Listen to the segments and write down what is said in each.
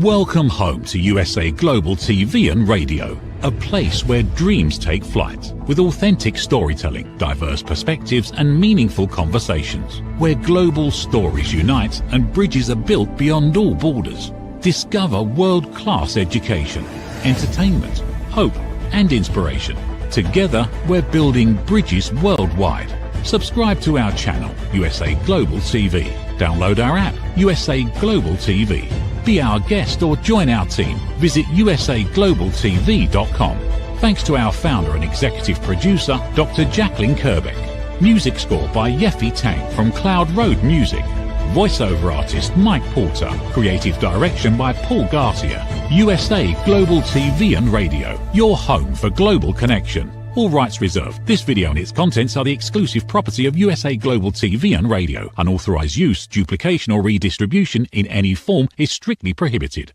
Welcome home to USA Global TV and Radio, a place where dreams take flight, with authentic storytelling, diverse perspectives and meaningful conversations, where global stories unite and bridges are built beyond all borders. Discover world-class education, entertainment, hope and inspiration. Together, we're building bridges worldwide. Subscribe to our channel, USA Global TV. Download our app, USA Global TV. Be our guest or join our team. Visit usaglobaltv.com. Thanks to our founder and executive producer, Dr. Jacalyn Kerbeck. Music score by Yeffy Tang from Cloud Road Music. Voiceover artist Mike Porter. Creative direction by Paul Garcia. USA Global TV and Radio. Your home for global connection. All rights reserved. This video and its contents are the exclusive property of USA Global TV and Radio. Unauthorized use, duplication or redistribution in any form is strictly prohibited.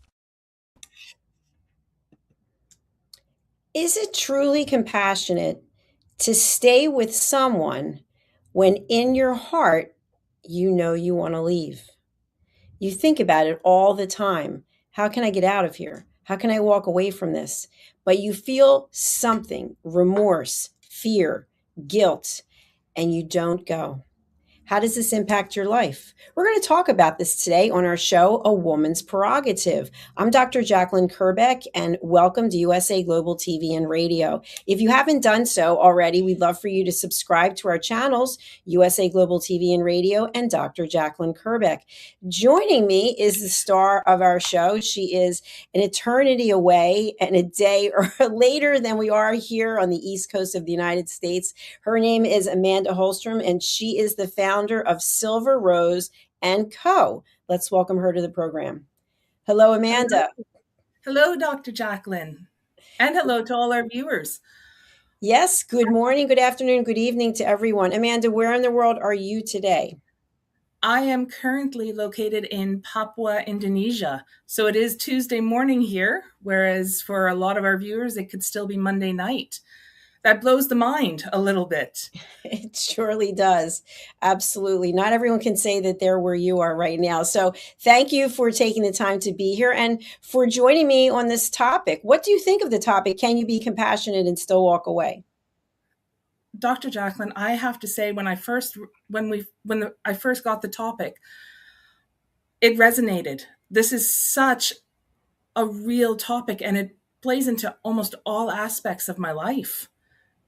Is it truly compassionate to stay with someone when in your heart you know you want to leave? You think about it all the time. How can I get out of here? How can I walk away from this? But you feel something, remorse, fear, guilt, and you don't go. How does this impact your life? We're going to talk about this today on our show, A Woman's Prerogative. I'm Dr. Jacalyn Kerbeck, and welcome to USA Global TV and Radio. If you haven't done so already, we'd love for you to subscribe to our channels, USA Global TV and Radio and Dr. Jacalyn Kerbeck. Joining me is the star of our show. She is an eternity away and a day or later than we are here on the East Coast of the United States. Her name is Amanda Holmstrom, and she is the founder of Silver Rose & Co. Let's welcome her to the program. Hello, Amanda. Hello, Dr. Jacalyn. And hello to all our viewers. Yes, good morning, good afternoon, good evening to everyone. Amanda, where in the world are you today? I am currently located in Papua, Indonesia. So it is Tuesday morning here, whereas for a lot of our viewers, it could still be Monday night. That blows the mind a little bit. It surely does. Absolutely. Not everyone can say that they're where you are right now. So thank you for taking the time to be here and for joining me on this topic. What do you think of the topic? Can you be compassionate and still walk away? Dr. Jacalyn, I have to say when I first got the topic, it resonated. This is such a real topic and it plays into almost all aspects of my life.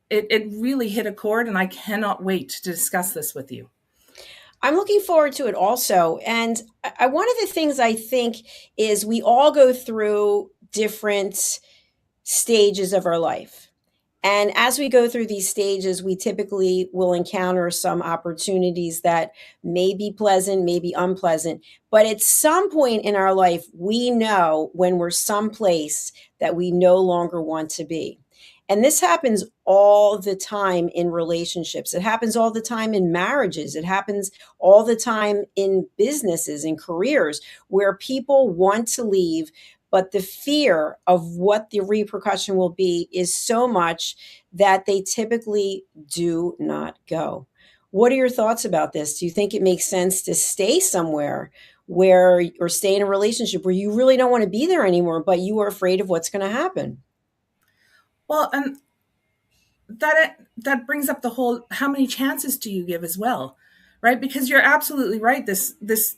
It really hit a chord, and I cannot wait to discuss this with you. I'm looking forward to it also. And one of the things I think is we all go through different stages of our life. And as we go through these stages, we typically will encounter some opportunities that may be pleasant, may be unpleasant. But at some point in our life, we know when we're someplace that we no longer want to be. And this happens all the time in relationships. It happens all the time in marriages. It happens all the time in businesses and careers where people want to leave, but the fear of what the repercussion will be is so much that they typically do not go. What are your thoughts about this? Do you think it makes sense to stay somewhere or stay in a relationship where you really don't want to be there anymore, but you are afraid of what's going to happen? Well, and that brings up the whole, how many chances do you give as well, right? Because you're absolutely right. This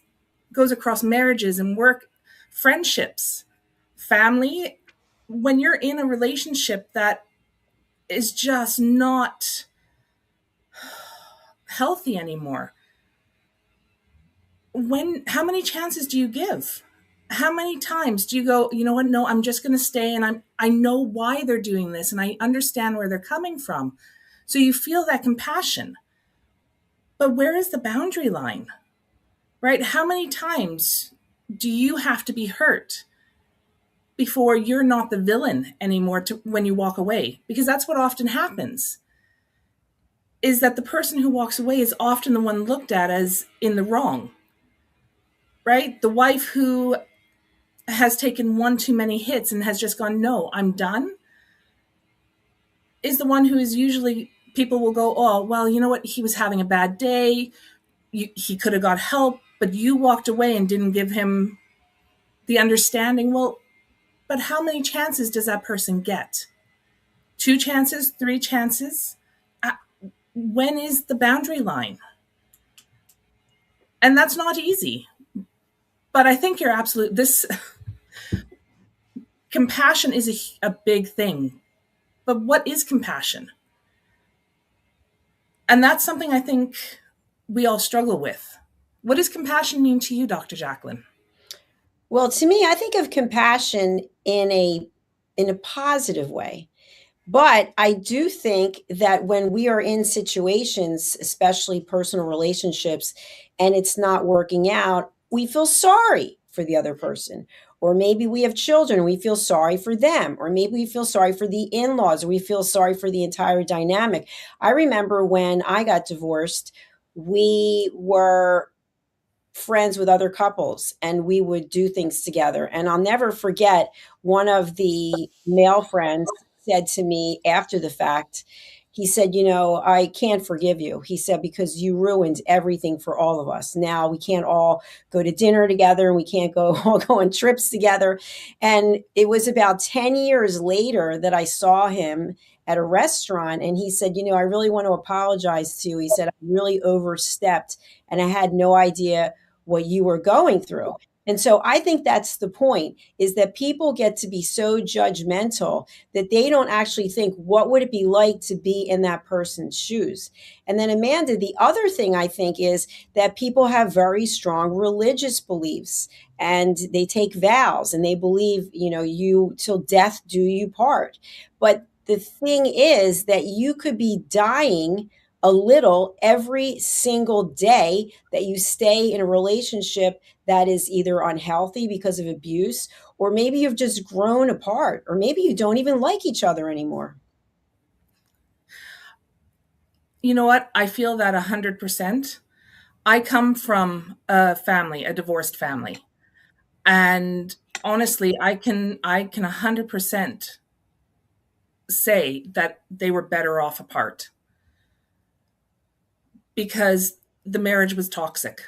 goes across marriages and work, friendships, family. When you're in a relationship that is just not healthy anymore, how many chances do you give? How many times do you go, you know what? No, I'm just going to stay. And I know why they're doing this and I understand where they're coming from. So you feel that compassion, but where is the boundary line, right? How many times do you have to be hurt before you're not the villain anymore when you walk away? Because that's what often happens, is that the person who walks away is often the one looked at as in the wrong, right? The wife who has taken one too many hits and has just gone, no, I'm done, is the one who is usually, people will go, oh, well, you know what? He was having a bad day. He could have got help, but you walked away and didn't give him the understanding, well, but how many chances does that person get? 2 chances, 3 chances? When is the boundary line? And that's not easy. But I think you're absolute. This compassion is a big thing. But what is compassion? And that's something I think we all struggle with. What does compassion mean to you, Dr. Jacalyn? Well, to me, I think of compassion in a positive way. But I do think that when we are in situations, especially personal relationships, and it's not working out, we feel sorry for the other person. Or maybe we have children, we feel sorry for them. Or maybe we feel sorry for the in laws, or we feel sorry for the entire dynamic. I remember when I got divorced, we were friends with other couples and we would do things together. And I'll never forget, one of the male friends said to me after the fact, he said, I can't forgive you. He said, because you ruined everything for all of us. Now we can't all go to dinner together and we can't all go on trips together. And it was about 10 years later that I saw him at a restaurant. And he said, I really want to apologize to you. He said, I really overstepped and I had no idea what you were going through. And so I think that's the point, is that people get to be so judgmental that they don't actually think, what would it be like to be in that person's shoes? And then, Amanda, the other thing I think is that people have very strong religious beliefs and they take vows and they believe, you till death do you part. But the thing is that you could be dying a little every single day that you stay in a relationship that is either unhealthy because of abuse, or maybe you've just grown apart, or maybe you don't even like each other anymore. You know what? I feel that 100%. I come from a divorced family. And honestly, I can 100% say that they were better off apart, because the marriage was toxic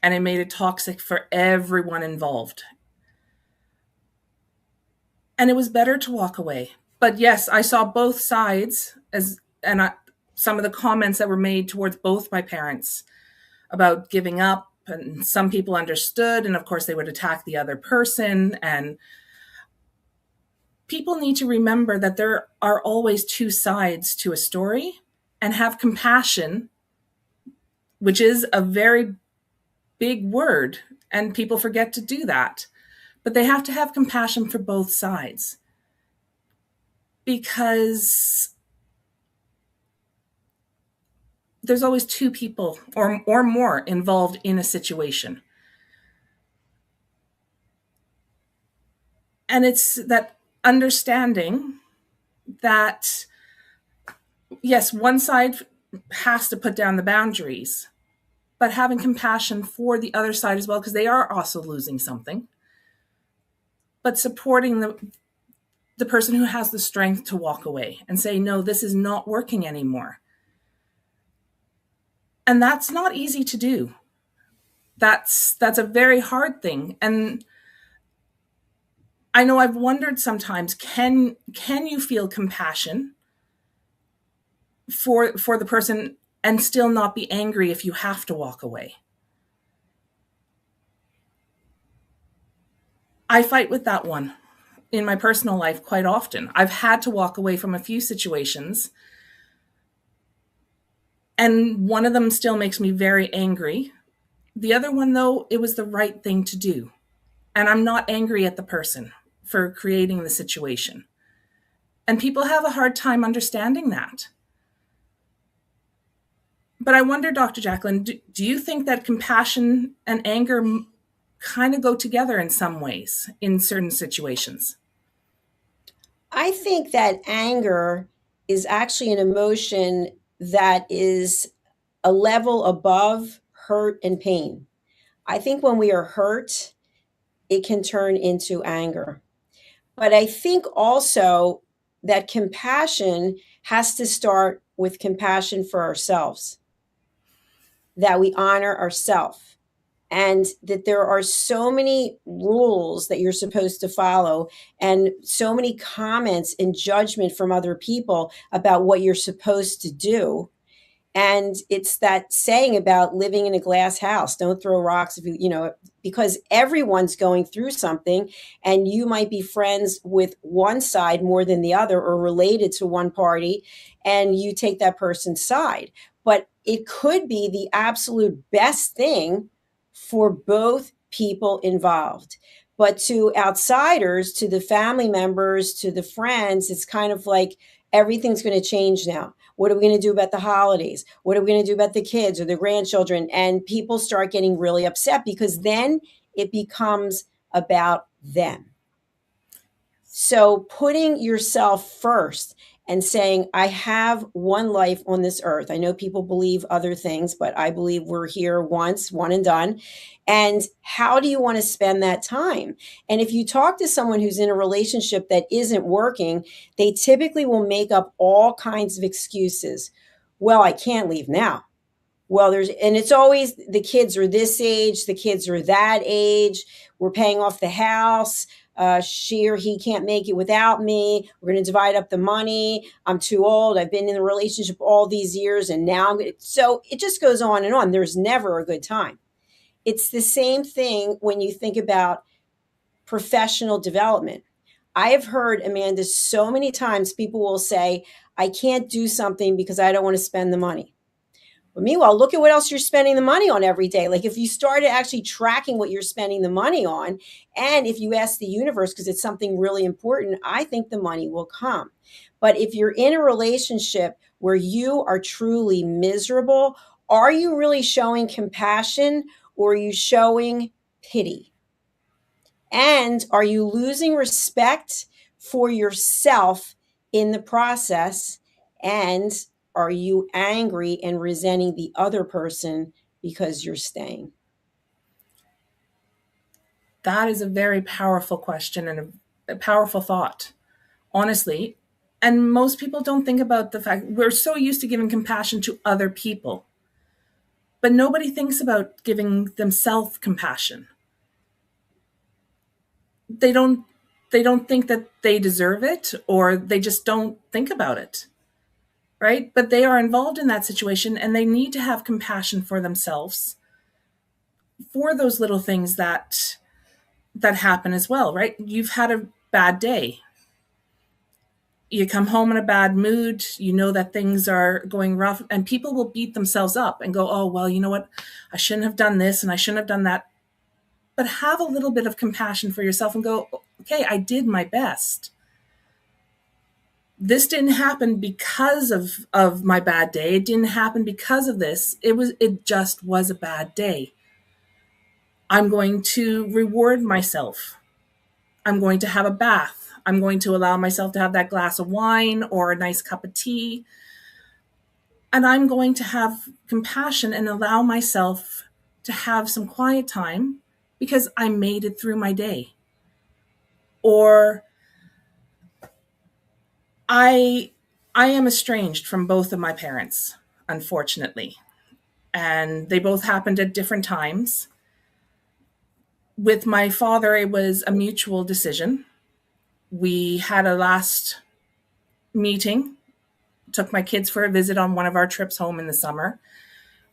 and it made it toxic for everyone involved. And it was better to walk away. But yes, I saw both sides, some of the comments that were made towards both my parents about giving up, and some people understood, and of course they would attack the other person. And people need to remember that there are always 2 sides to a story, and have compassion, which is a very big word, and people forget to do that. But they have to have compassion for both sides, because there's always 2 people or more involved in a situation. And it's that understanding that, yes, one side has to put down the boundaries, but having compassion for the other side as well, because they are also losing something, but supporting the person who has the strength to walk away and say, no, this is not working anymore. And that's not easy to do. That's a very hard thing. And I know I've wondered sometimes, can you feel compassion for the person and still not be angry if you have to walk away? I fight with that one in my personal life quite often. I've had to walk away from a few situations, and one of them still makes me very angry. The other one, though, it was the right thing to do. And I'm not angry at the person for creating the situation. And people have a hard time understanding that. But I wonder, Dr. Jacalyn, do you think that compassion and anger kind of go together in some ways in certain situations? I think that anger is actually an emotion that is a level above hurt and pain. I think when we are hurt, it can turn into anger. But I think also that compassion has to start with compassion for ourselves, that we honor ourselves. and that there are so many rules that you're supposed to follow and so many comments and judgment from other people about what you're supposed to do. And it's that saying about living in a glass house, don't throw rocks if because everyone's going through something, and you might be friends with one side more than the other or related to one party, and you take that person's side. But it could be the absolute best thing for both people involved. But to outsiders, to the family members, to the friends, it's kind of like everything's going to change now. What are we going to do about the holidays? What are we going to do about the kids or the grandchildren? And people start getting really upset because then it becomes about them. So putting yourself first and saying, I have one life on this earth. I know people believe other things, but I believe we're here once, one and done. And how do you want to spend that time? And if you talk to someone who's in a relationship that isn't working, they typically will make up all kinds of excuses. Well, I can't leave now. Well, and it's always the kids are this age, the kids are that age, we're paying off the house. She or he can't make it without me. We're going to divide up the money. I'm too old. I've been in the relationship all these years, and now I'm going to. So it just goes on and on. There's never a good time. It's the same thing when you think about professional development. I have heard, Amanda, so many times people will say, I can't do something because I don't want to spend the money. But meanwhile, look at what else you're spending the money on every day. Like if you started actually tracking what you're spending the money on, and if you ask the universe, because it's something really important, I think the money will come. But if you're in a relationship where you are truly miserable, are you really showing compassion or are you showing pity? And are you losing respect for yourself in the process? And are you angry and resenting the other person because you're staying? That is a very powerful question and a powerful thought, honestly. And most people don't think about the fact we're so used to giving compassion to other people, but nobody thinks about giving themselves compassion. They don't think that they deserve it, or they just don't think about it. Right? But they are involved in that situation and they need to have compassion for themselves for those little things that happen as well, right? You've had a bad day. You come home in a bad mood, you know that things are going rough, and people will beat themselves up and go, oh, well, you know what? I shouldn't have done this and I shouldn't have done that. But have a little bit of compassion for yourself and go, okay, I did my best. This didn't happen because of my bad day. It didn't happen because of this. It just was a bad day. I'm going to reward myself. I'm going to have a bath. I'm going to allow myself to have that glass of wine or a nice cup of tea. And I'm going to have compassion and allow myself to have some quiet time because I made it through my day. Or I am estranged from both of my parents, unfortunately. And they both happened at different times. With my father, it was a mutual decision. We had a last meeting, took my kids for a visit on one of our trips home in the summer.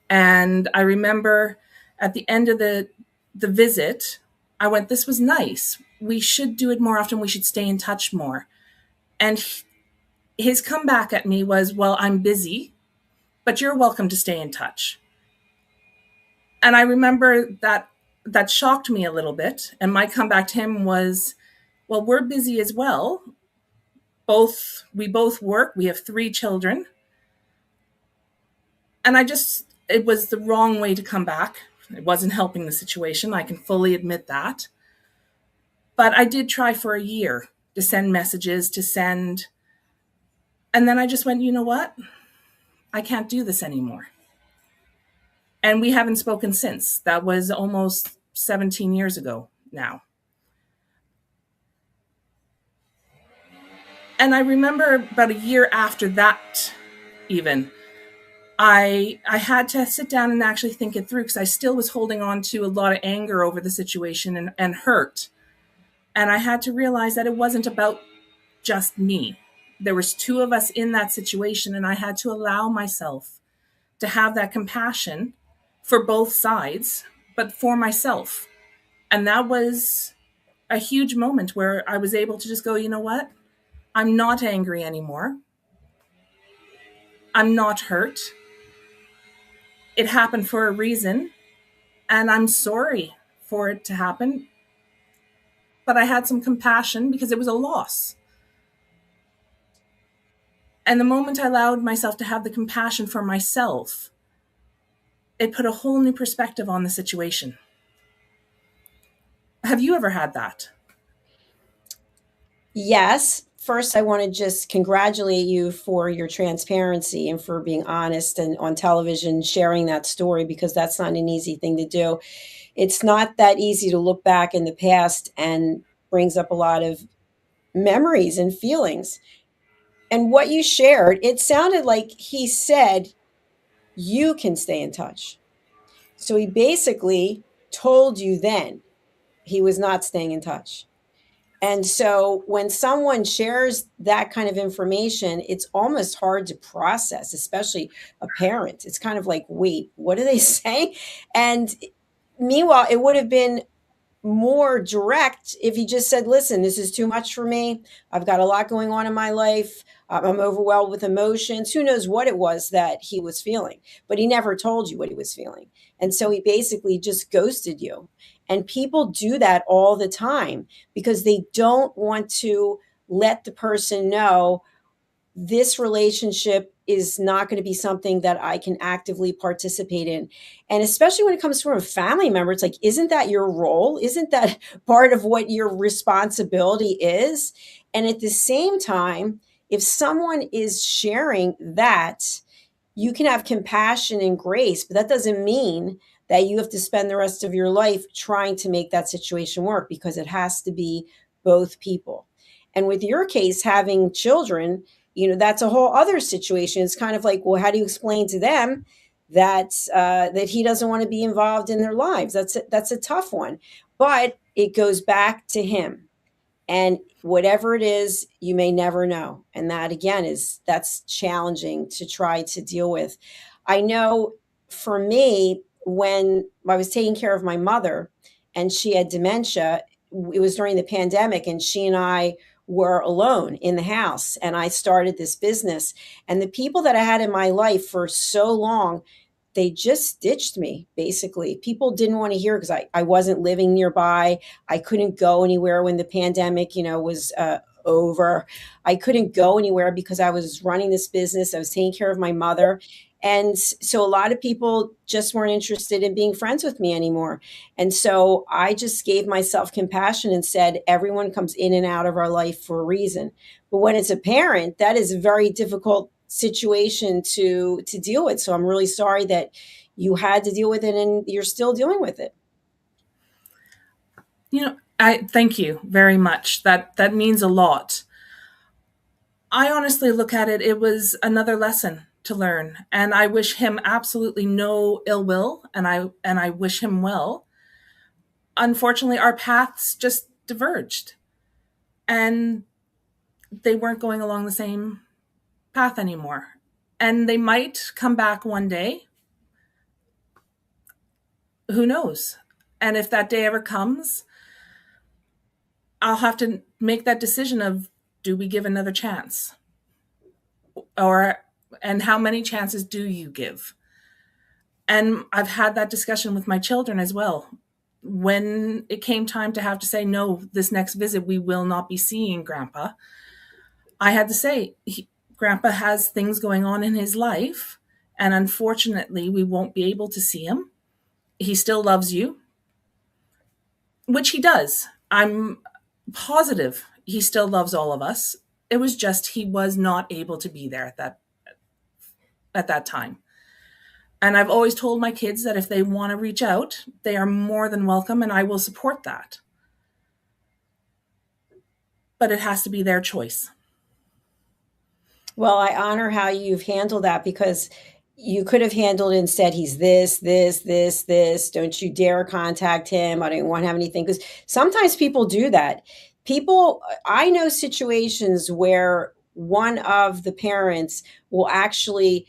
And I remember at the end of the visit, I went, this was nice. We should do it more often. We should stay in touch more. And his comeback at me was, well, I'm busy, but you're welcome to stay in touch. And I remember that shocked me a little bit. And my comeback to him was, well, we're busy as well. We both work. We have 3 children. And it was the wrong way to come back. It wasn't helping the situation. I can fully admit that. But I did try for a year to send messages, and then I just went, you know what? I can't do this anymore. And we haven't spoken since. That was almost 17 years ago now. And I remember about a year after that, even, I had to sit down and actually think it through, because I still was holding on to a lot of anger over the situation and hurt. And I had to realize that it wasn't about just me. There was two of us in that situation, and I had to allow myself to have that compassion for both sides, but for myself. And that was a huge moment where I was able to just go, you know what? I'm not angry anymore. I'm not hurt. It happened for a reason, and I'm sorry for it to happen. But I had some compassion because it was a loss. And the moment I allowed myself to have the compassion for myself, it put a whole new perspective on the situation. Have you ever had that? Yes. First, I want to just congratulate you for your transparency and for being honest and on television sharing that story, because that's not an easy thing to do. It's not that easy to look back in the past, and brings up a lot of memories and feelings. And what you shared, it sounded like he said, you can stay in touch. So he basically told you then he was not staying in touch. And so when someone shares that kind of information, it's almost hard to process, especially a parent. It's kind of like, wait, what are they saying? And meanwhile, it would have been more direct if he just said, listen, this is too much for me. I've got a lot going on in my life. I'm overwhelmed with emotions. Who knows what it was that he was feeling? But he never told you what he was feeling. And so he basically just ghosted you. And people do that all the time because they don't want to let the person know this relationship is not going to be something that I can actively participate in. And especially when it comes from a family member, it's like, isn't that your role? Isn't that part of what your responsibility is? And at the same time, if someone is sharing that, you can have compassion and grace, but that doesn't mean that you have to spend the rest of your life trying to make that situation work, because it has to be both people. And with your case, having children, that's a whole other situation. It's kind of like, well, how do you explain to them that he doesn't want to be involved in their lives? That's a tough one, but it goes back to him. And whatever it is, you may never know. And that again that's challenging to try to deal with. I know for me, when I was taking care of my mother and she had dementia, it was during the pandemic, and she and I were alone in the house, and I started this business. And the people that I had in my life for so long, they just ditched me. Basically, people didn't want to hear, because I wasn't living nearby. I couldn't go anywhere when the pandemic was over. I couldn't go anywhere because I was running this business. I was taking care of my mother. And so a lot of people just weren't interested in being friends with me anymore. And so I just gave myself compassion and said, everyone comes in and out of our life for a reason. But when it's a parent, that is a very difficult situation to deal with. So I'm really sorry that you had to deal with it, and you're still dealing with it. I thank you very much. That means a lot. I honestly look at it was another lesson to learn, and I wish him absolutely no ill will, and I wish him well. Unfortunately, our paths just diverged, and they weren't going along the same path anymore. And they might come back one day. Who knows? And if that day ever comes, I'll have to make that decision of, do we give another chance? And how many chances do you give? And I've had that discussion with my children as well. When it came time to have to say, no, this next visit, we will not be seeing Grandpa, I had to say, Grandpa has things going on in his life, and unfortunately, we won't be able to see him. He still loves you, which he does. I'm positive he still loves all of us. It was just he was not able to be there at that time. And I've always told my kids that if they want to reach out, they are more than welcome, and I will support that. But it has to be their choice. Well, I honor how you've handled that, because you could have handled it and said, he's this. Don't you dare contact him. I don't want to have anything. Because sometimes people do that. I know situations where one of the parents will actually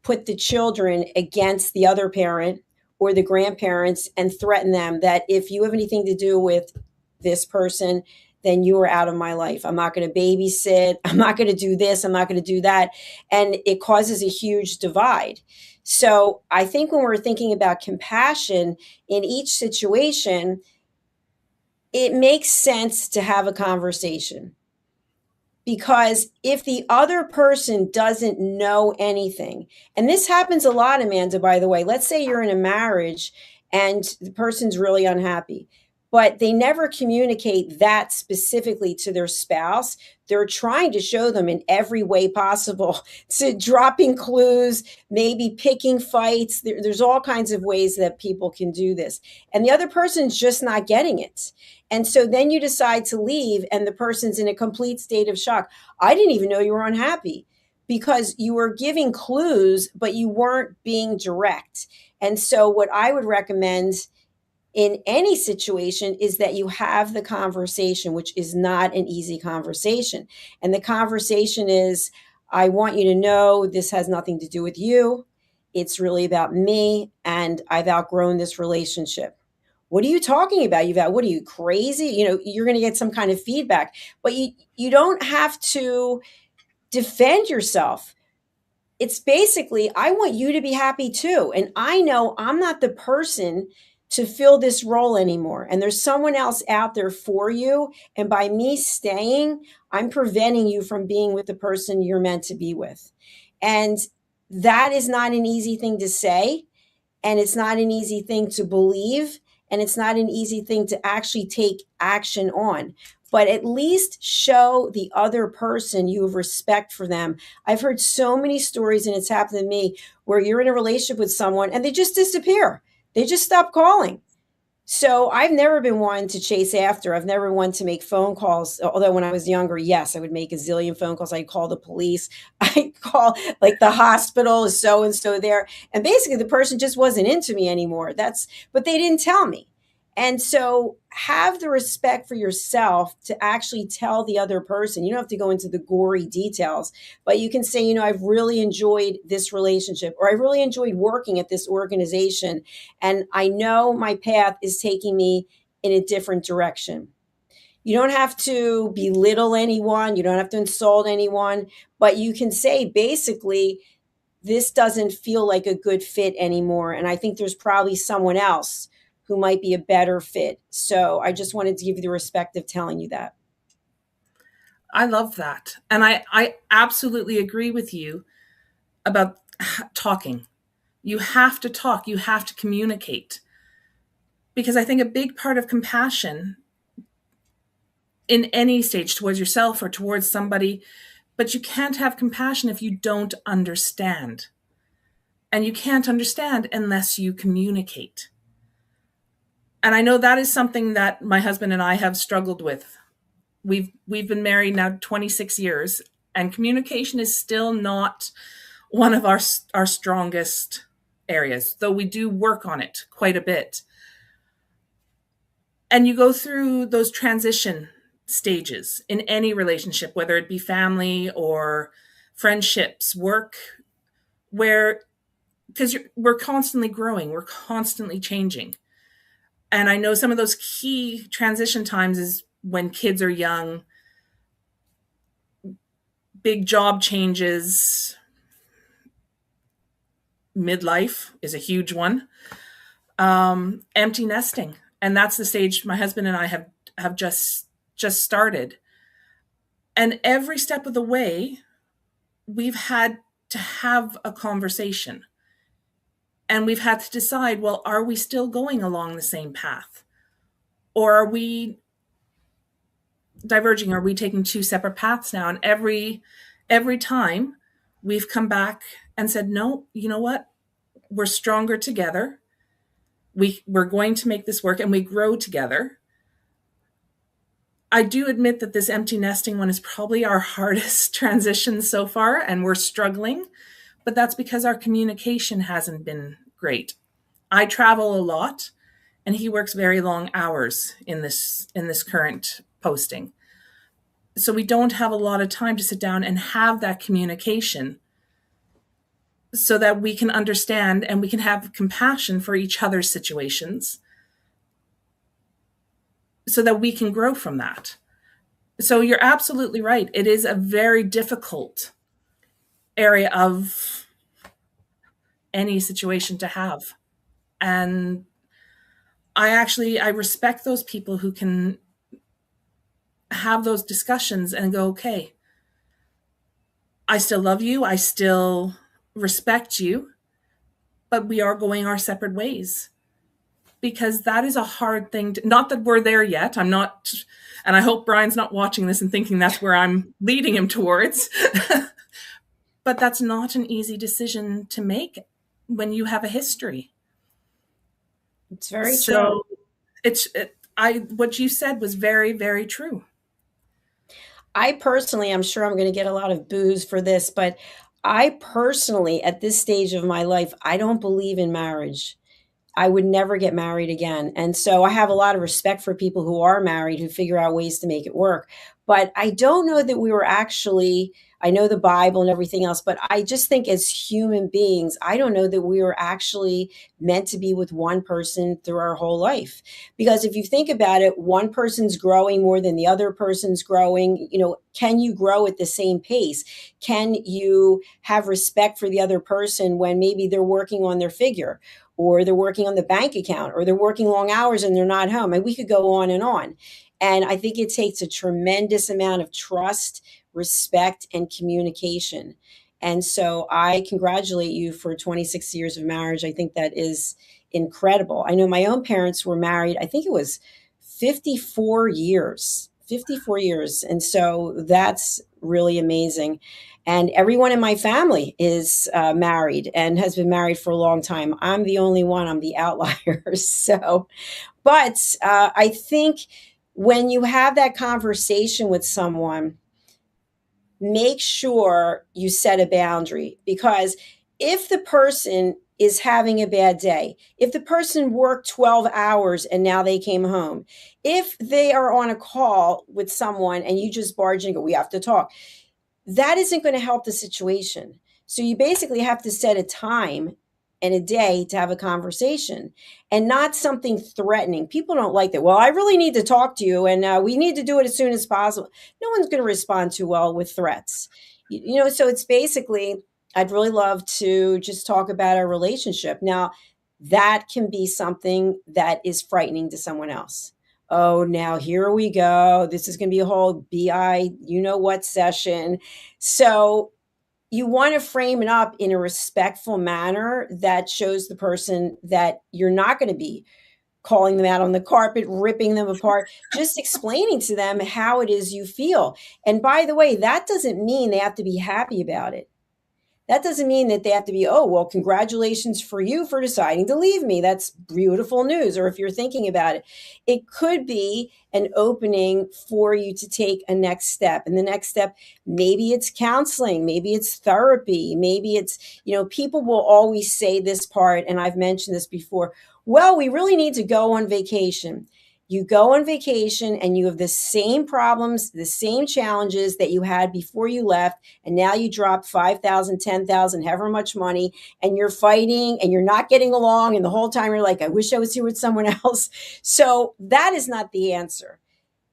put the children against the other parent or the grandparents and threaten them that if you have anything to do with this person, then you are out of my life. I'm not going to babysit. I'm not going to do this. I'm not going to do that. And it causes a huge divide. So I think when we're thinking about compassion in each situation, it makes sense to have a conversation. Because if the other person doesn't know anything, and this happens a lot, Amanda, by the way, let's say you're in a marriage and the person's really unhappy, but they never communicate that specifically to their spouse. They're trying to show them in every way possible, to dropping clues, maybe picking fights. There's all kinds of ways that people can do this. And the other person's just not getting it. And so then you decide to leave and the person's in a complete state of shock. I didn't even know you were unhappy, because you were giving clues, but you weren't being direct. And so what I would recommend in any situation is that you have the conversation, which is not an easy conversation. And the conversation is, I want you to know this has nothing to do with you. It's really about me, and I've outgrown this relationship. What are you talking about? What are you, crazy? You're going to get some kind of feedback, but you don't have to defend yourself. It's basically, I want you to be happy too. And I know I'm not the person to fill this role anymore. And there's someone else out there for you. And by me staying, I'm preventing you from being with the person you're meant to be with. And that is not an easy thing to say. And it's not an easy thing to believe. And it's not an easy thing to actually take action on. But at least show the other person you have respect for them. I've heard so many stories, and it's happened to me, where you're in a relationship with someone and they just disappear. They just stop calling. So I've never been one to chase after. I've never one to make phone calls. Although when I was younger, yes, I would make a zillion phone calls. I'd call the police. I'd call like the hospital is so-and-so there. And basically the person just wasn't into me anymore. But they didn't tell me. And so have the respect for yourself to actually tell the other person. You don't have to go into the gory details, but you can say, I've really enjoyed this relationship, or I really enjoyed working at this organization. And I know my path is taking me in a different direction. You don't have to belittle anyone. You don't have to insult anyone, but you can say basically, this doesn't feel like a good fit anymore. And I think there's probably someone else who might be a better fit. So I just wanted to give you the respect of telling you that. I love that. And I absolutely agree with you about talking. You have to talk. You have to communicate. Because I think a big part of compassion in any stage, towards yourself or towards somebody, but you can't have compassion if you don't understand. And you can't understand unless you communicate. And I know that is something that my husband and I have struggled with. We've been married now 26 years, and communication is still not one of our strongest areas, though we do work on it quite a bit. And you go through those transition stages in any relationship, whether it be family or friendships, work, because we're constantly growing, we're constantly changing. And I know some of those key transition times is when kids are young, big job changes, midlife is a huge one, empty nesting. And that's the stage my husband and I have just started. And every step of the way, we've had to have a conversation. And we've had to decide, well, are we still going along the same path? Or are we diverging? Are we taking two separate paths now? And every time we've come back and said, no, you know what? We're stronger together. We're going to make this work, and we grow together. I do admit that this empty nesting one is probably our hardest transition so far, and we're struggling. but that's because our communication hasn't been great. I travel a lot, and he works very long hours in this current posting. So we don't have a lot of time to sit down and have that communication so that we can understand and we can have compassion for each other's situations so that we can grow from that. So you're absolutely right. It is a very difficult area of any situation to have. And I respect those people who can have those discussions and go, okay, I still love you. I still respect you, but we are going our separate ways, because that is a hard thing to, not that we're there yet. I'm not, and I hope Brian's not watching this and thinking that's where I'm leading him towards, but that's not an easy decision to make when you have a history. It's very true. What you said was very, very true. I personally, I'm sure I'm going to get a lot of boos for this, but I personally, at this stage of my life, I don't believe in marriage. I would never get married again. And so I have a lot of respect for people who are married, who figure out ways to make it work. But I don't know that we were actually, I know the Bible and everything else, but I just think as human beings, I don't know that we were actually meant to be with one person through our whole life. Because if you think about it, one person's growing more than the other person's growing. Can you grow at the same pace? Can you have respect for the other person when maybe they're working on their figure, or they're working on the bank account, or they're working long hours and they're not home? And we could go on and on. And I think it takes a tremendous amount of trust, respect, and communication. And so I congratulate you for 26 years of marriage. I think that is incredible. I know my own parents were married, I think it was 54 years. And so that's really amazing. And everyone in my family is married and has been married for a long time. I'm the only one. I'm the outlier. But I think when you have that conversation with someone, make sure you set a boundary, because if the person is having a bad day, if the person worked 12 hours and now they came home, if they are on a call with someone and you just barge in and go, we have to talk, that isn't going to help the situation. So you basically have to set a time and a day to have a conversation, and not something threatening. People don't like that. Well, I really need to talk to you, and we need to do it as soon as possible. No one's going to respond too well with threats. So it's basically, I'd really love to just talk about our relationship. Now, that can be something that is frightening to someone else. Oh, now here we go. This is going to be a whole BI, what session. So you want to frame it up in a respectful manner that shows the person that you're not going to be calling them out on the carpet, ripping them apart, just explaining to them how it is you feel. And by the way, that doesn't mean they have to be happy about it. That doesn't mean that they have to be, oh, well, congratulations for you for deciding to leave me. That's beautiful news. Or if you're thinking about it, it could be an opening for you to take a next step. And the next step, maybe it's counseling, maybe it's therapy, maybe it's, people will always say this part, and I've mentioned this before, well, we really need to go on vacation. You go on vacation and you have the same problems, the same challenges that you had before you left. And now you drop 5,000, 10,000, however much money, and you're fighting and you're not getting along. And the whole time you're like, I wish I was here with someone else. So that is not the answer.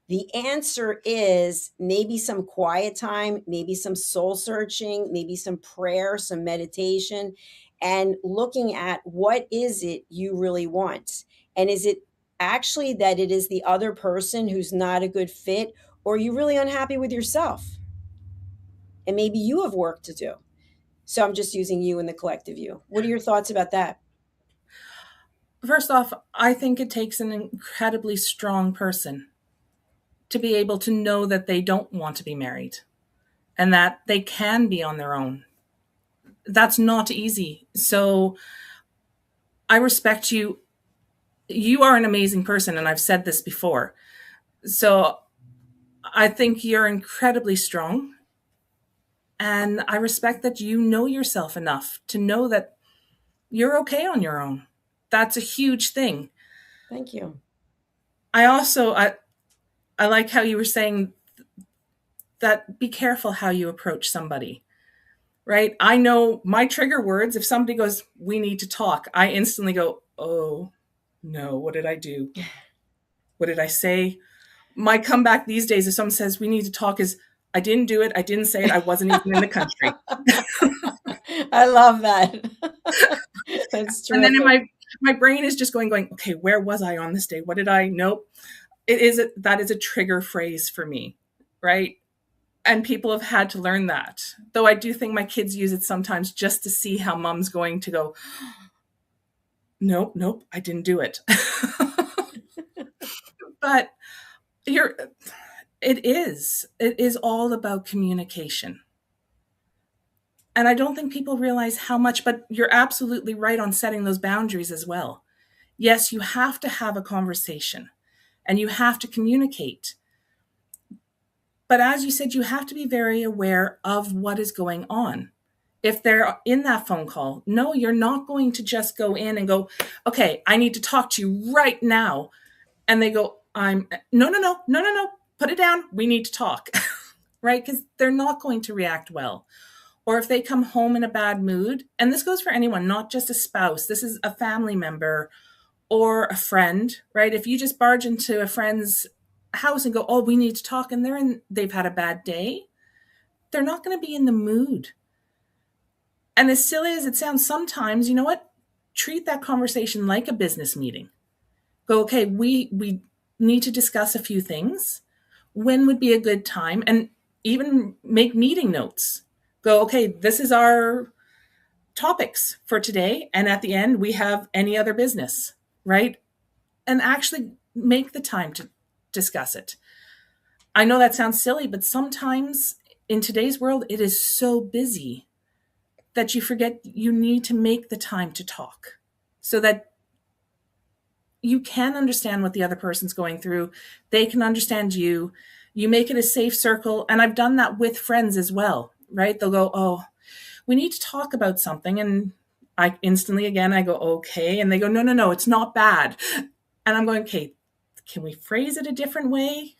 The answer is maybe some quiet time, maybe some soul searching, maybe some prayer, some meditation, and looking at what is it you really want. And is it actually that it is the other person who's not a good fit, or are you really unhappy with yourself? And maybe you have work to do. So I'm just using you and the collective you. What are your thoughts about that? First off, I think it takes an incredibly strong person to be able to know that they don't want to be married and that they can be on their own. That's not easy. So I respect you. You are an amazing person, and I've said this before. So I think you're incredibly strong. And I respect that you know yourself enough to know that you're okay on your own. That's a huge thing. Thank you. I like how you were saying that be careful how you approach somebody, right? I know my trigger words. If somebody goes, "We need to talk," I instantly go, "Oh no, what did I do? What did I say?" My comeback these days, if someone says, "We need to talk," is, "I didn't do it. I didn't say it. I wasn't even in the country." I love that. That's And then in terrific. my brain is just going, okay, where was I on this day? What did I? Nope. That is a trigger phrase for me, right? And people have had to learn that. Though I do think my kids use it sometimes just to see how mom's going to go, nope, I didn't do it. But it is all about communication. And I don't think people realize how much, but you're absolutely right on setting those boundaries as well. Yes, you have to have a conversation and you have to communicate. But as you said, you have to be very aware of what is going on. If they're in that phone call, no, you're not going to just go in and go, okay, I need to talk to you right now. And they go, no, put it down. We need to talk, right? Because they're not going to react well. Or if they come home in a bad mood, and this goes for anyone, not just a spouse, this is a family member or a friend, right? If you just barge into a friend's house and go, oh, we need to talk, and they've had a bad day, they're not going to be in the mood. And as silly as it sounds, sometimes, you know what? Treat that conversation like a business meeting. Go, okay, we need to discuss a few things. When would be a good time? And even make meeting notes. Go, okay, this is our topics for today. And at the end, we have any other business, right? And actually make the time to discuss it. I know that sounds silly, but sometimes in today's world, it is so busy that you forget you need to make the time to talk so that you can understand what the other person's going through. They can understand you. You make it a safe circle. And I've done that with friends as well, right? They'll go, oh, we need to talk about something. And I instantly, again, I go, okay. And they go, no, it's not bad. And I'm going, okay, can we phrase it a different way?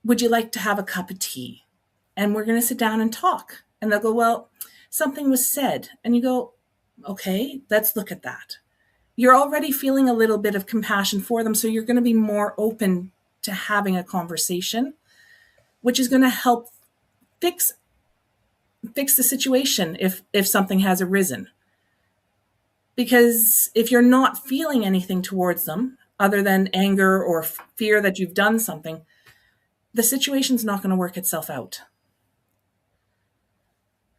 Would you like to have a cup of tea? And we're going to sit down and talk. And they'll go, well, something was said. And you go, okay, let's look at that. You're already feeling a little bit of compassion for them. So you're going to be more open to having a conversation, which is going to help fix the situation if something has arisen. Because if you're not feeling anything towards them other than anger or fear that you've done something, the situation's not going to work itself out.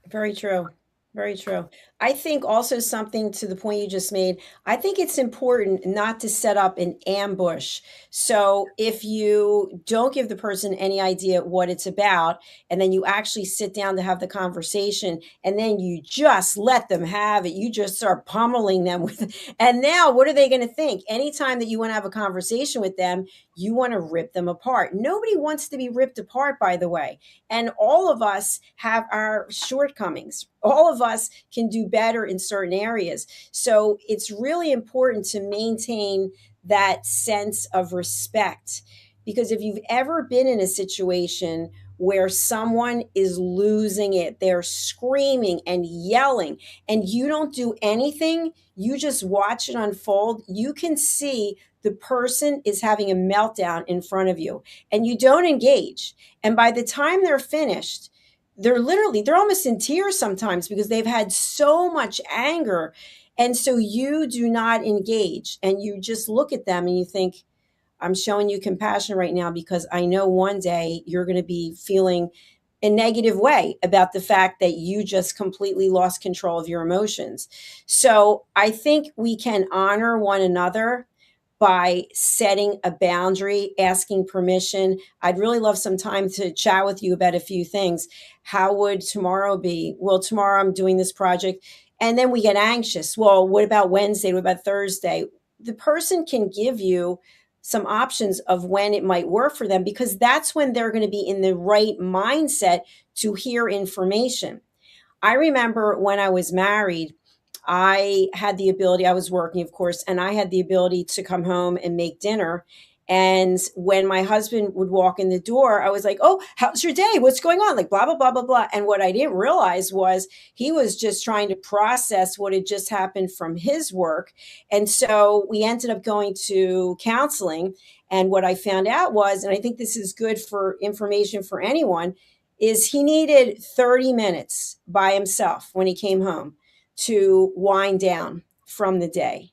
Very true. Very true. I think also something to the point you just made, I think it's important not to set up an ambush. So if you don't give the person any idea what it's about, and then you actually sit down to have the conversation, and then you just let them have it, you just start pummeling them with, and now what are they going to think? Anytime that you want to have a conversation with them, you want to rip them apart. Nobody wants to be ripped apart, by the way. And all of us have our shortcomings. All of us can do better in certain areas. So it's really important to maintain that sense of respect. Because if you've ever been in a situation where someone is losing it, they're screaming and yelling, and you don't do anything, you just watch it unfold, you can see the person is having a meltdown in front of you, and you don't engage. And by the time they're finished, they're almost in tears sometimes because they've had so much anger. And so you do not engage, and you just look at them and you think, I'm showing you compassion right now because I know one day you're going to be feeling a negative way about the fact that you just completely lost control of your emotions. So I think we can honor one another by setting a boundary, asking permission. I'd really love some time to chat with you about a few things. How would tomorrow be? Well, tomorrow I'm doing this project. And then we get anxious. Well, what about Wednesday? What about Thursday? The person can give you some options of when it might work for them, because that's when they're going to be in the right mindset to hear information. I remember when I was married, I had the ability, I was working, of course, and I had the ability to come home and make dinner. And when my husband would walk in the door, I was like, "Oh, how's your day? What's going on?" Like, blah, blah, blah, blah, blah. And what I didn't realize was he was just trying to process what had just happened from his work. And so we ended up going to counseling. And what I found out was, and I think this is good for information for anyone, is he needed 30 minutes by himself when he came home to wind down from the day.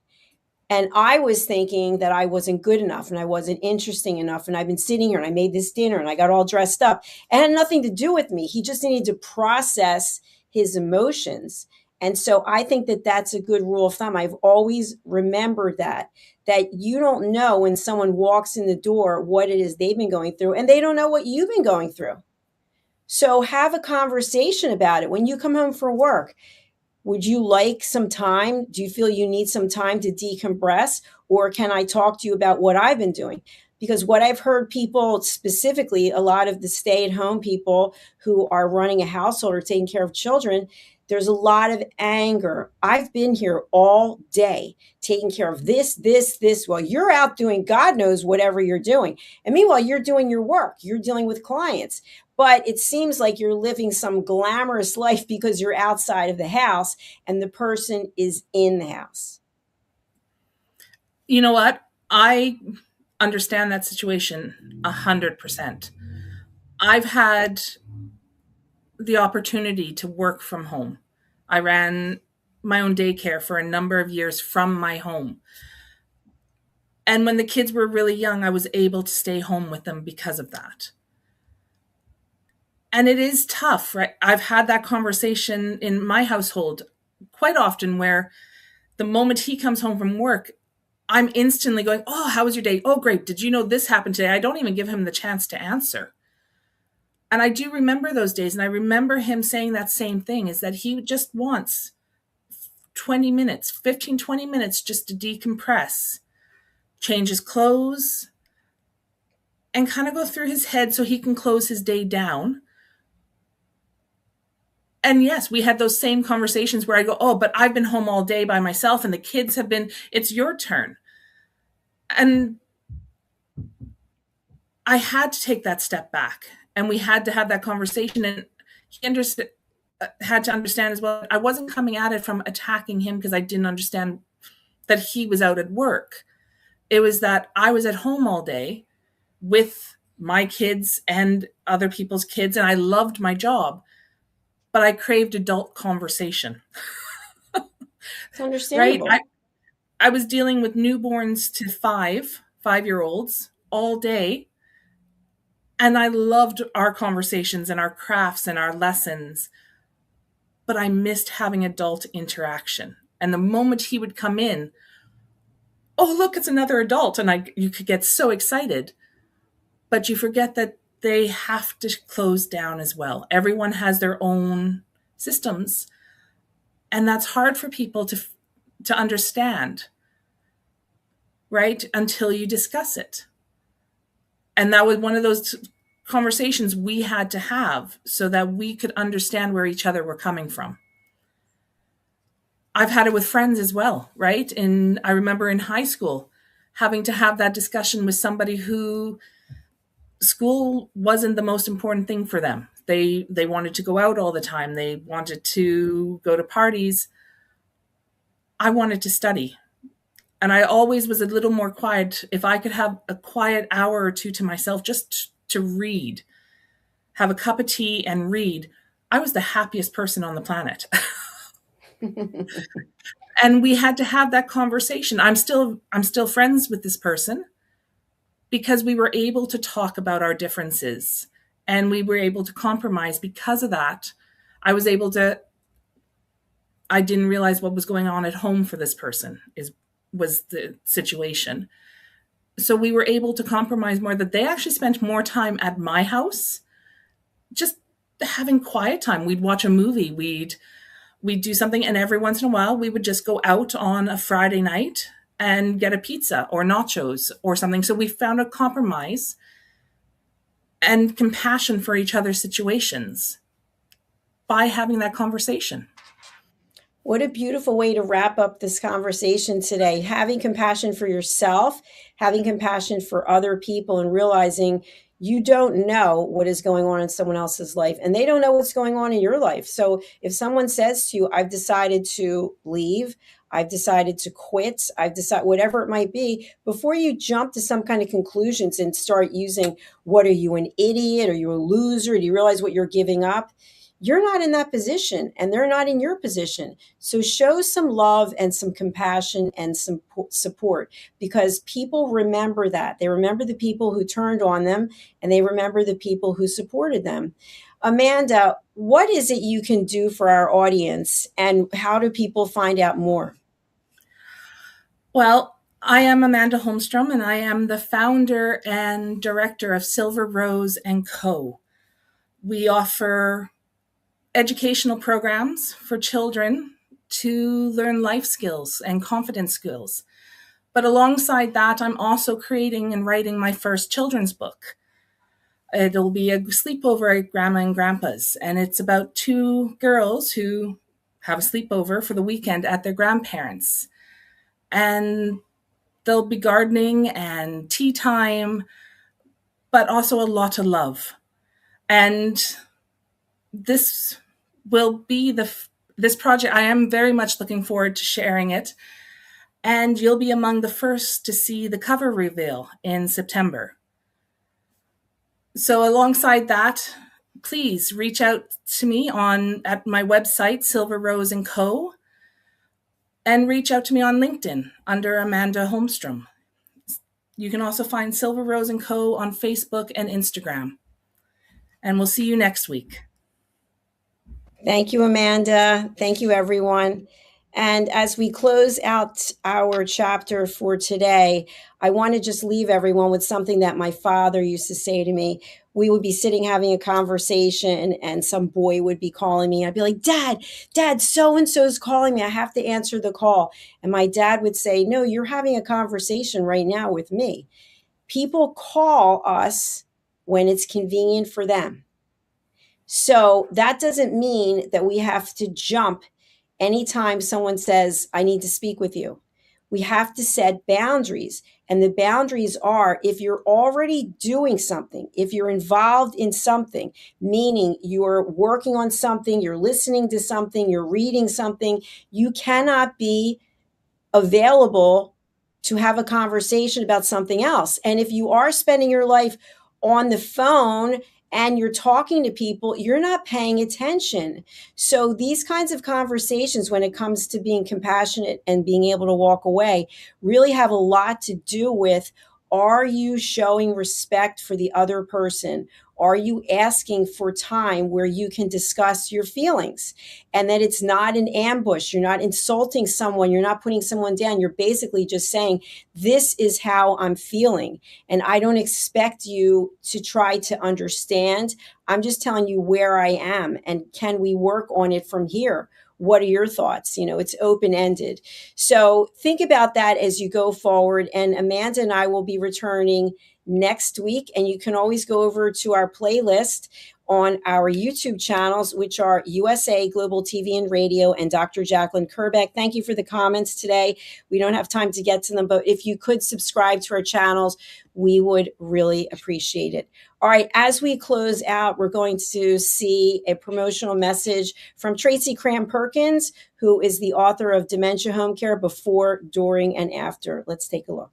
And I was thinking that I wasn't good enough and I wasn't interesting enough. And I've been sitting here and I made this dinner and I got all dressed up. It had nothing to do with me. He just needed to process his emotions. And so I think that that's a good rule of thumb. I've always remembered that you don't know when someone walks in the door what it is they've been going through, and they don't know what you've been going through. So have a conversation about it. When you come home from work, would you like some time? Do you feel you need some time to decompress? Or can I talk to you about what I've been doing? Because what I've heard people, specifically a lot of the stay-at-home people who are running a household or taking care of children, there's a lot of anger. I've been here all day taking care of this, while you're out doing God knows whatever you're doing. And meanwhile, you're doing your work. You're dealing with clients. But it seems like you're living some glamorous life because you're outside of the house and the person is in the house. You know what? I understand that situation 100%. I've had the opportunity to work from home. I ran my own daycare for a number of years from my home. And when the kids were really young, I was able to stay home with them because of that. And it is tough, right? I've had that conversation in my household quite often where the moment he comes home from work, I'm instantly going, "Oh, how was your day? Oh, great. Did you know this happened today?" I don't even give him the chance to answer. And I do remember those days. And I remember him saying that same thing, is that he just wants 20 minutes, 15, 20 minutes just to decompress, change his clothes, and kind of go through his head so he can close his day down. And yes, we had those same conversations where I go, "Oh, but I've been home all day by myself and the kids have been, it's your turn." And I had to take that step back and we had to have that conversation. And he had to understand as well, I wasn't coming at it from attacking him because I didn't understand that he was out at work. It was that I was at home all day with my kids and other people's kids, and I loved my job. But I craved adult conversation. It's understandable. Right? I was dealing with newborns to 5-year-olds all day. And I loved our conversations and our crafts and our lessons. But I missed having adult interaction. And the moment he would come in, "Oh, look, it's another adult." And you could get so excited. But you forget that they have to close down as well. Everyone has their own systems. And that's hard for people to understand, right? Until you discuss it. And that was one of those conversations we had to have so that we could understand where each other were coming from. I've had it with friends as well, right? And I remember in high school having to have that discussion with somebody who school wasn't the most important thing for them. They wanted to go out all the time. They wanted to go to parties. I wanted to study. And I always was a little more quiet. If I could have a quiet hour or two to myself just to read, have a cup of tea and read, I was the happiest person on the planet. And we had to have that conversation. I'm still friends with this person because we were able to talk about our differences and we were able to compromise. Because of that, I didn't realize what was going on at home for this person was the situation. So we were able to compromise more, that they actually spent more time at my house, just having quiet time. We'd watch a movie, we'd do something. And every once in a while we would just go out on a Friday night and get a pizza or nachos or something. So we found a compromise and compassion for each other's situations by having that conversation. What a beautiful way to wrap up this conversation today. Having compassion for yourself, having compassion for other people, and realizing you don't know what is going on in someone else's life, and they don't know what's going on in your life. So if someone says to you, I've decided to leave, I've decided to quit, I've decided whatever it might be, before you jump to some kind of conclusions and start using, what are you, an idiot? Are you a loser? Do you realize what you're giving up? You're not in that position and they're not in your position. So show some love and some compassion and some support, because people remember that. They remember the people who turned on them, and they remember the people who supported them. Amanda, what is it you can do for our audience, and how do people find out more? Well, I am Amanda Holmstrom, and I am the founder and director of Silver Rose & Co. We offer educational programs for children to learn life skills and confidence skills. But alongside that, I'm also creating and writing my first children's book. It'll be a sleepover at Grandma and Grandpa's, and it's about two girls who have a sleepover for the weekend at their grandparents'. And there'll be gardening and tea time, but also a lot of love. And this will be this project. I am very much looking forward to sharing it. And you'll be among the first to see the cover reveal in September. So alongside that, please reach out to me at my website, Silver Rose & Co., and reach out to me on LinkedIn under Amanda Holmstrom. You can also find Silver Rose & Co. on Facebook and Instagram. And we'll see you next week. Thank you, Amanda. Thank you, everyone. And as we close out our chapter for today, I want to just leave everyone with something that my father used to say to me. We would be sitting having a conversation, and some boy would be calling me. I'd be like, Dad, so-and-so is calling me. I have to answer the call. And my dad would say, no, you're having a conversation right now with me. People call us when it's convenient for them. So that doesn't mean that we have to jump anytime someone says, I need to speak with you. We have to set boundaries. And the boundaries are, if you're already doing something, if you're involved in something, meaning you're working on something, you're listening to something, you're reading something, you cannot be available to have a conversation about something else. And if you are spending your life on the phone and you're talking to people, you're not paying attention. So these kinds of conversations, when it comes to being compassionate and being able to walk away, really have a lot to do with, are you showing respect for the other person? Are you asking for time where you can discuss your feelings, and that it's not an ambush? You're not insulting someone. You're not putting someone down. You're basically just saying, this is how I'm feeling. And I don't expect you to try to understand. I'm just telling you where I am. And can we work on it from here? What are your thoughts? It's open-ended. So think about that as you go forward. And Amanda and I will be returning next week. And you can always go over to our playlist on our YouTube channels, which are USA Global TV and Radio and Dr. Jacalyn Kerbeck. Thank you for the comments today. We don't have time to get to them, but if you could subscribe to our channels, we would really appreciate it. All right, as we close out, we're going to see a promotional message from Tracy Cram-Perkins, who is the author of Dementia Home Care Before, During, and After. Let's take a look.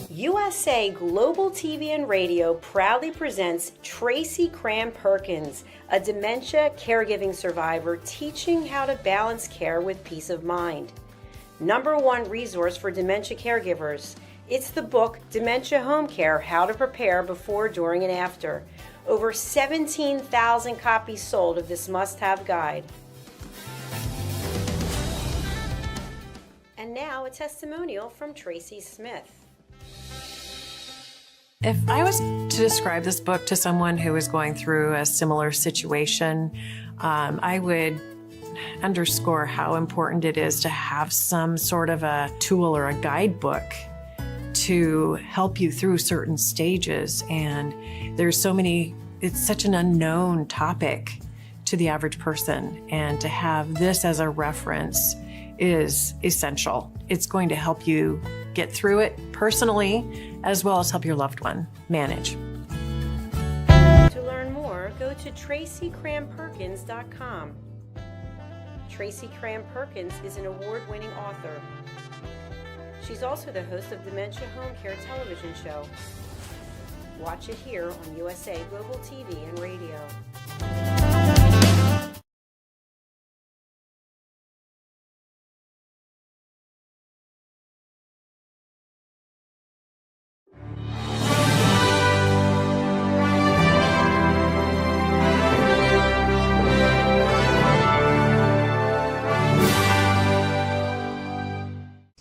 USA Global TV and Radio proudly presents Tracy Cram-Perkins, a dementia caregiving survivor teaching how to balance care with peace of mind. #1 resource for dementia caregivers. It's the book Dementia Home Care, How to Prepare Before, During, and After. Over 17,000 copies sold of this must-have guide. And now a testimonial from Tracy Smith. If I was to describe this book to someone who is going through a similar situation, I would underscore how important it is to have some sort of a tool or a guidebook to help you through certain stages. And there's so many, it's such an unknown topic to the average person. And to have this as a reference is essential. It's going to help you get through it personally, as well as help your loved one manage. To learn more, go to TracyCramPerkins.com. Tracy Cram Perkins is an award-winning author. She's also the host of Dementia Home Care television show. Watch it here on USA Global TV and Radio.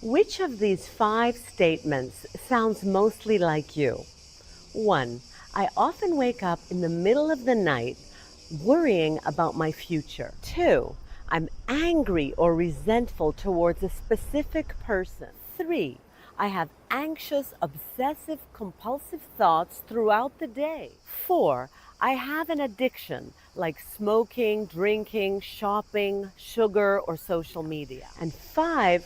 Which of these 5 statements sounds mostly like you? 1. I often wake up in the middle of the night worrying about my future. 2. I'm angry or resentful towards a specific person. 3. I have anxious, obsessive, compulsive thoughts throughout the day. 4. I have an addiction like smoking, drinking, shopping, sugar, or social media. And 5,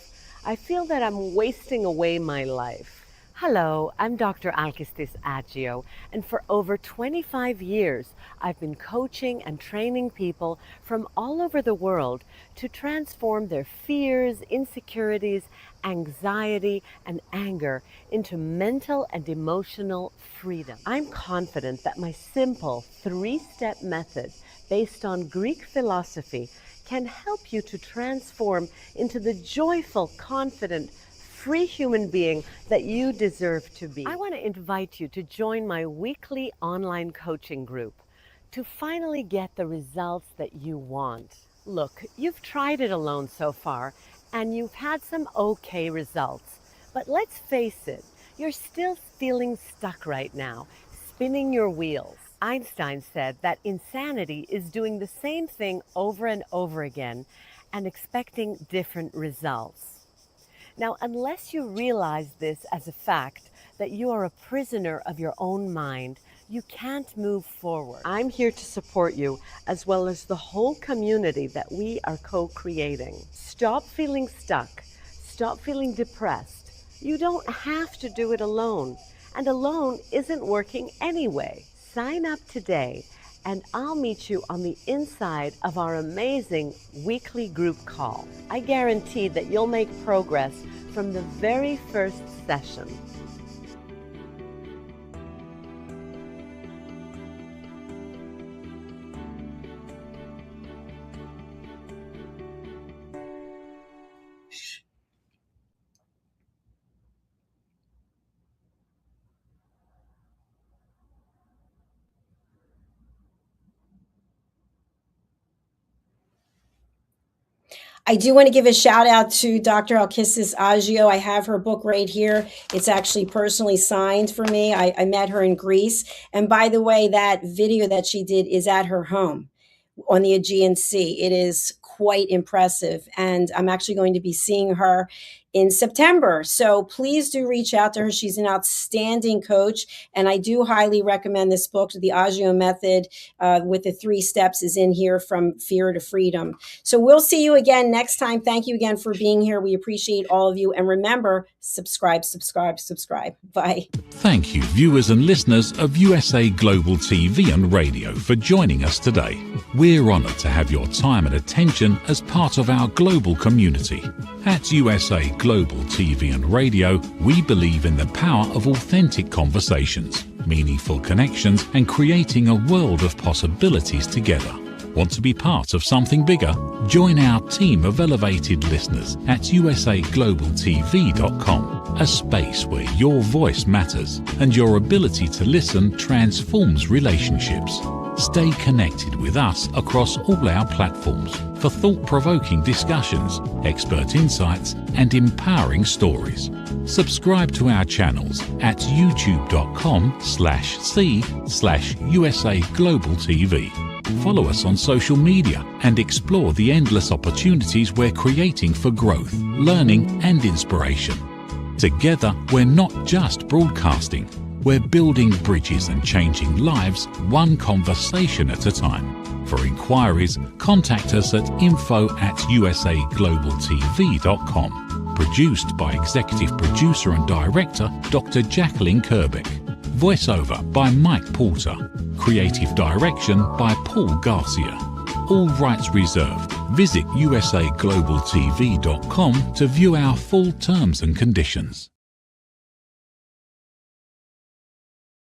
I feel that I'm wasting away my life. Hello, I'm Dr. Alkistis Agio, and for over 25 years, I've been coaching and training people from all over the world to transform their fears, insecurities, anxiety, and anger into mental and emotional freedom. I'm confident that my simple 3-step method based on Greek philosophy can help you to transform into the joyful, confident, free human being that you deserve to be. I want to invite you to join my weekly online coaching group to finally get the results that you want. Look, you've tried it alone so far, and you've had some okay results. But let's face it, you're still feeling stuck right now, spinning your wheels. Einstein said that insanity is doing the same thing over and over again and expecting different results. Now, unless you realize this as a fact, that you are a prisoner of your own mind, you can't move forward. I'm here to support you, as well as the whole community that we are co-creating. Stop feeling stuck. Stop feeling depressed. You don't have to do it alone, and alone isn't working anyway. Sign up today, and I'll meet you on the inside of our amazing weekly group call. I guarantee that you'll make progress from the very first session. I do want to give a shout out to Dr. Alkistis Agio. I have her book right here. It's actually personally signed for me. I met her in Greece. And by the way, that video that she did is at her home on the Aegean Sea. It is quite impressive. And I'm actually going to be seeing her in September. So please do reach out to her. She's an outstanding coach. And I do highly recommend this book. The Agio Method with the 3 steps is in here, from fear to freedom. So we'll see you again next time. Thank you again for being here. We appreciate all of you. And remember, subscribe. Bye. Thank you, viewers and listeners of USA Global TV and Radio, for joining us today. We're honoured to have your time and attention as part of our global community. At USA Global TV and Radio, we believe in the power of authentic conversations, meaningful connections, and creating a world of possibilities together. Want to be part of something bigger? Join our team of elevated listeners at usaglobaltv.com, a space where your voice matters and your ability to listen transforms relationships. Stay connected with us across all our platforms for thought-provoking discussions, expert insights, and empowering stories. Subscribe to our channels at youtube.com/c/USA Global TV. Follow us on social media and explore the endless opportunities we're creating for growth, learning and inspiration. Together, we're not just broadcasting, we're building bridges and changing lives one conversation at a time. For inquiries, contact us at info@usaglobaltv.com. Produced by Executive Producer and Director Dr. Jacalyn Kerbeck. Voiceover by Mike Porter. Creative Direction by Paul Garcia. All rights reserved. Visit usaglobaltv.com to view our full terms and conditions.